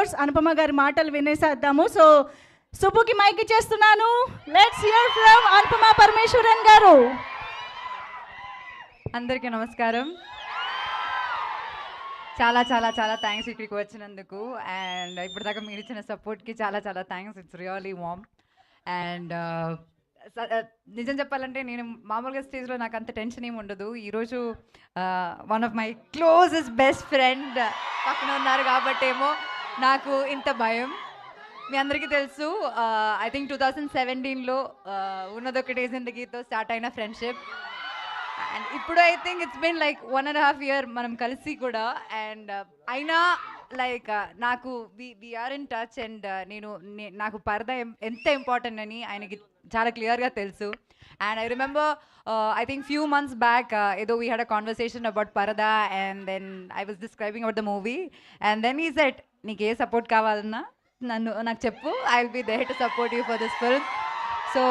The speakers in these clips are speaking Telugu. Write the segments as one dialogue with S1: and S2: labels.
S1: కోర్స్ అనుపమ గారి మాటలు వినేసేద్దాము. సో సుబ్బుకి మైక్ ఇచ్చేస్తున్నాను. Let's hear from Anupama Parameswaran గారు.
S2: అందరికీ నమస్కారం. చాలా చాలా చాలా థ్యాంక్స్ ఇక్కడికి వచ్చినందుకు. అండ్ ఇప్పటిదాకా మీరు ఇచ్చిన సపోర్ట్కి చాలా చాలా thanks. It's really warm. And నిజం చెప్పాలంటే నేను మామూలుగా స్టేజ్లో నాకు అంత టెన్షన్ ఏమి ఉండదు. ఈరోజు one of my closest best friend పక్కన ఉన్నారు కాబట్టేమో నాకు ఇంత భయం. మీ అందరికీ తెలుసు, ఐ థింక్ 2017లో ఉన్నదొకటే జిందగీతో స్టార్ట్ అయిన ఫ్రెండ్షిప్. అండ్ ఇప్పుడు I think it's been like 1.5 year మనం కలిసి కూడా. అండ్ అయినా లైక్ నాకు వీఆర్ ఇన్ టచ్. అండ్ నాకు పరద ఎంత ఇంపార్టెంట్ అని ఆయనకి చాలా క్లియర్గా తెలుసు. And I remember I think few months back ఏదో we had a conversation about Parada, and then I was describing about the movie, and then he said నీకు ఏ సపోర్ట్ కావాలన్నా నాకు చెప్పు, I will be there to support you for this film. So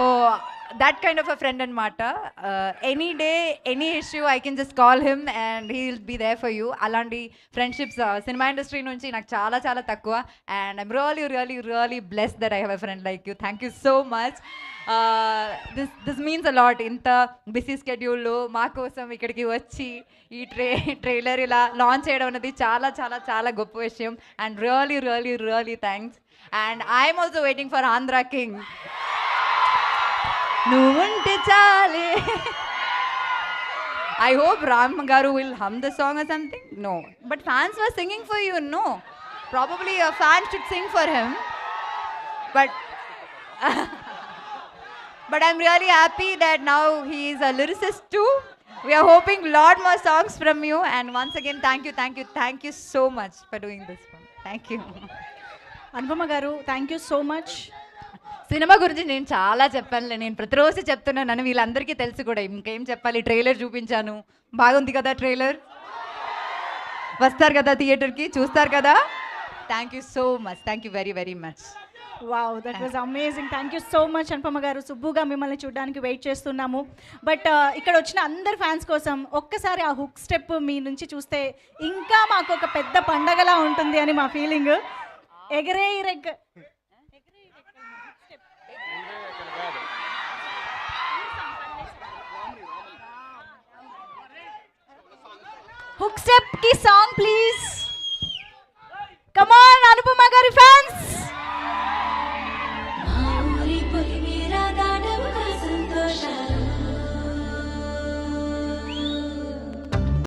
S2: that kind of a friend anamata. Any day, any issue, I can just call him and he'll be there for you. Alanti friendships cinema industry nunchi నాకు చాలా చాలా తక్కువ. And I'm really really really blessed that I have a friend like you. Thank you so much. This means a lot. ఇంత బిజీ స్కెడ్యూల్లో మా కోసం ఇక్కడికి వచ్చి ఈ ట్రైలర్ ఇలా లాంచ్ చేయడం అనేది చాలా చాలా చాలా గొప్ప విషయం. And really really really thanks. And I'm also waiting for Andhra king. నువ్వుంటే చాలే. I hope Ram Garu will hum the song or something. No, but fans were singing for you. No, probably a fan should sing for him. But but I'm really happy that now he is a lyricist too. We are hoping lot more songs from you. And once again, thank you so much for doing this one. Thank you.
S1: Anupama గారు, thank you so much.
S2: Cinema గురించి నేను చాలా చెప్పానులే, నేను ప్రతిరోజు చెప్తున్నాను, వీళ్ళందరికీ తెలుసు కూడా. ఇంకేం చెప్పాలి, ట్రైలర్ చూపించాను, బాగుంది కదా ట్రైలర్, వస్తారు కదా థియేటర్కి, చూస్తారు కదా. Thank you so much. Thank you very very much.
S1: Wow, that was amazing. Thank you so much Anupama గారు. సుబ్బుగా మిమ్మల్ని చూడడానికి వెయిట్ చేస్తున్నాము. బట్ ఇక్కడ వచ్చిన అందరు ఫ్యాన్స్ కోసం ఒక్కసారి ఆ హుక్ స్టెప్ మీ నుంచి చూస్తే ఇంకా మాకు ఒక పెద్ద పండగలా ఉంటుంది అని మా ఫీలింగ్. ఎగరే రెగ్ హుక్ స్టెప్ కి song please. Come on Anupama గారి ఫ్యాన్స్.